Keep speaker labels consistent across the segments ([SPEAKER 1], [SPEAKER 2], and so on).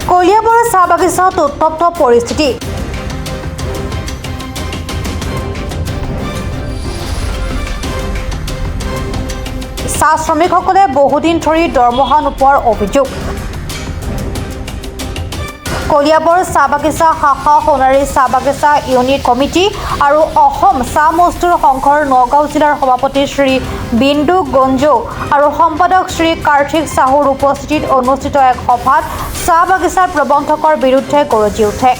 [SPEAKER 1] কলিয়াবৰৰ চাহ বাগিচাত উত্তপ্ত পৰিস্থিতি। চাহ শ্ৰমিকসকলে বহুদিন ধৰি দৰমহা নোপোৱাৰ অভিযোগ। কলিয়াবৰ চাহ বাগিচা শাখা সোণাৰী চাহ বাগিচা ইউনিট কমিটি আৰু অসম চাহ মজদুৰ সংঘৰ নগাঁও জিলাৰ সভাপতি শ্ৰী বিন্দু গঞ্জু আৰু সম্পাদক শ্ৰী কাৰ্থিক চাহুৰ উপস্থিতিত অনুষ্ঠিত এক সভাত চাহ বাগিচাৰ প্ৰবন্ধকৰ বিৰুদ্ধে গৰজি উঠে।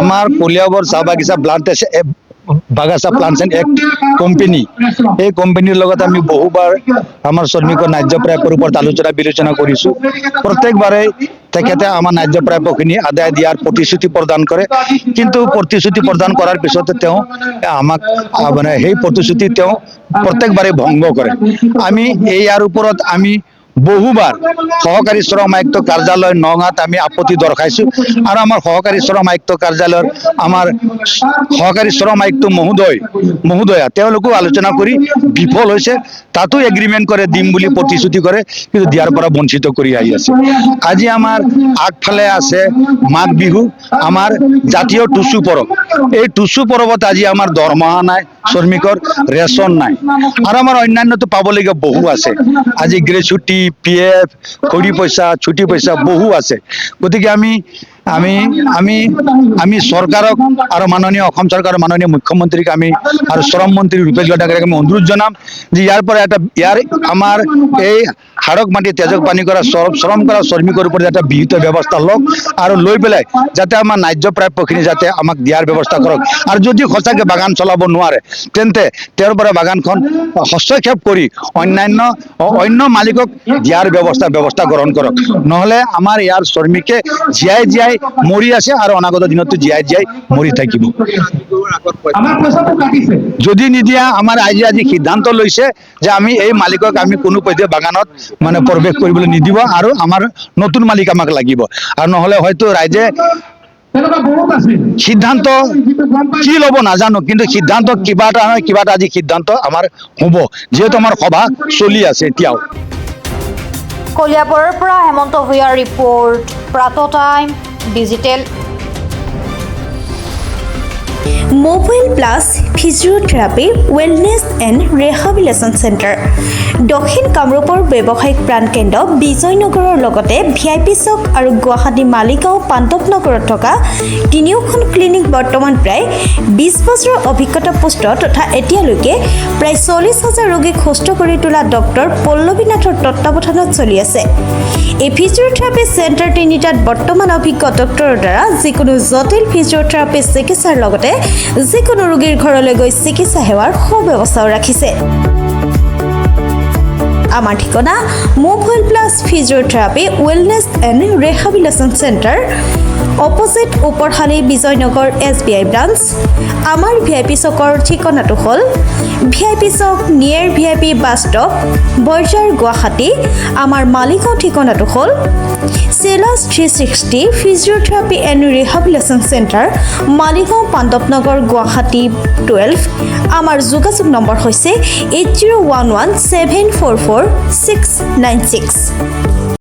[SPEAKER 2] আমাৰ কলিয়াবৰ চাহ বাগিচা বাগাচা প্লান্টেশন এক কোম্পানী, এই কোম্পানীৰ লগত আমি বহুবাৰ আমাৰ শ্ৰমিকৰ ন্যায্য প্ৰাপ্যৰ ওপৰত আলোচনা বিলোচনা কৰিছোঁ। প্ৰত্যেকবাৰে তেখেতে আমাৰ ন্যায্য প্ৰাপ্যখিনি আদায় দিয়াৰ প্ৰতিশ্ৰুতি প্ৰদান কৰে, কিন্তু প্ৰতিশ্ৰুতি প্ৰদান কৰাৰ পিছতে তেওঁ আমাক মানে সেই প্ৰতিশ্ৰুতি তেওঁ প্ৰত্যেকবাৰে ভংগ কৰে। আমি ইয়াৰ ওপৰত আমি বহুবাৰ সহকাৰী শ্ৰম আয়ুক্ত কাৰ্যালয় নগাঁৱত আমি আপত্তি দৰ্শাইছোঁ আৰু আমাৰ সহকাৰী শ্ৰম আয়ুক্ত কাৰ্যালয়ৰ আমাৰ সহকাৰী শ্ৰম আয়ুক্ত মহোদয়া তেওঁলোকেও আলোচনা কৰি বিফল হৈছে। তাতো এগ্ৰিমেণ্ট কৰে দিম বুলি প্ৰতিশ্ৰুতি কৰে, কিন্তু দিয়াৰ পৰা বঞ্চিত কৰি আহি আছে। আজি আমাৰ আগফালে আছে মাঘ বিহু, আমাৰ জাতীয় টুচু পৰৱ। এই টুচু পৰৱত আজি আমাৰ দৰমহা নাই, শ্ৰমিকৰ ৰেচন নাই আৰু আমাৰ অন্যান্যতো পাবলগীয়া বহু আছে। আজি গ্ৰেচুটি, PF, খৰি পইচা, ছুটি পইচা বহু আছে। গতিকে আমি চৰকাৰক আৰু মাননীয় অসম চৰকাৰৰ মাননীয় মুখ্যমন্ত্ৰীক আমি আৰু শ্ৰম মন্ত্ৰী ৰূপেশ ডাঙৰীয়াক আমি অনুৰোধ জনাম যে ইয়াৰ পৰা আমাৰ এই হাড়ক মাটি তেজক পানী কৰা শ্ৰম কৰা শ্ৰমিকৰ ওপৰত এটা বিহিত ব্যৱস্থা লওক আৰু লৈ পেলাই যাতে আমাৰ ন্যায্য প্ৰাপ্যখিনি যাতে আমাক দিয়াৰ ব্যৱস্থা কৰক। আৰু যদি সঁচাকৈ বাগান চলাব নোৱাৰে তেন্তে তেওঁৰ পৰা বাগানখন হস্তক্ষেপ কৰি অন্য মালিকক দিয়াৰ ব্যৱস্থা গ্ৰহণ কৰক। নহ'লে আমাৰ ইয়াৰ শ্ৰমিকে জীয়াই মৰি আছে আৰু অনাগত দিনতো জীয়াই মৰি থাকিব। যদি নিদিয়া আমাৰ আজি সিদ্ধান্ত লৈছে যে আমি এই মালিকক আমি কোনো পৰ্যায়ে বাগানত মানে প্ৰৱেশ কৰিবলৈ নিদিব আৰু আমাৰ নতুন মালিক আমাক লাগিব। আৰু নহ'লে হয়তো ৰাইজে সিদ্ধান্ত কি ল'ব নাজানো, কিন্তু সিদ্ধান্ত কিবা এটা আজি সিদ্ধান্ত আমাৰ হ'ব, যিহেতু আমাৰ সভা চলি আছে এতিয়াও।
[SPEAKER 1] কলিয়াবৰৰ পৰা হেমন্ত ভূঞাৰ ৰিপৰ্ট, প্ৰাত time digital.
[SPEAKER 3] Mobile plus physiotherapy wellness and rehabilitation centre, দক্ষিণ কামৰূপৰ ব্যৱসায়িক প্ৰাণকেন্দ্ৰ বিজয়নগৰৰ লগতে VIP চক আৰু গুৱাহাটী মালিগাঁও পাণ্ডৱনগৰত থকা তিনিওখন ক্লিনিক বৰ্তমান প্ৰায় 20 বছৰৰ অভিজ্ঞতা পুষ্ট তথা এতিয়ালৈকে প্ৰায় 40,000 ৰোগীক সুস্থ কৰি তোলা ডক্টৰ পল্লৱী নাথৰ তত্বাৱধানত চলি আছে। এই ফিজিঅ'থেৰাপি চেণ্টাৰ তিনিটাত বৰ্তমান অভিজ্ঞ ডক্টৰৰ দ্বাৰা যিকোনো জটিল ফিজিঅ'থেৰাপি চিকিৎসাৰ লগতে যিকোনো ৰোগীৰ ঘৰলৈ গৈ চিকিৎসা সেৱাৰ সুব্যৱস্থাও ৰাখিছে। আমাৰ ঠিকনা mobile plus physiotherapy wellness and rehabilitation centre, opposite Uparshali Bijoynagar SBI branch. আমাৰ VIP চকৰ ঠিকনাটো হ'ল VIP Chowk near VIP bus stop, Borjhar, Guwahati. আমাৰ মালিগাঁও ঠিকনাটো হ'ল চেলাছ 360 physiotherapy and rehabilitation centre, Maligaon Pandavnagar, Guwahati 12। আমাৰ যোগাযোগ নম্বৰ হৈছে 8011744696।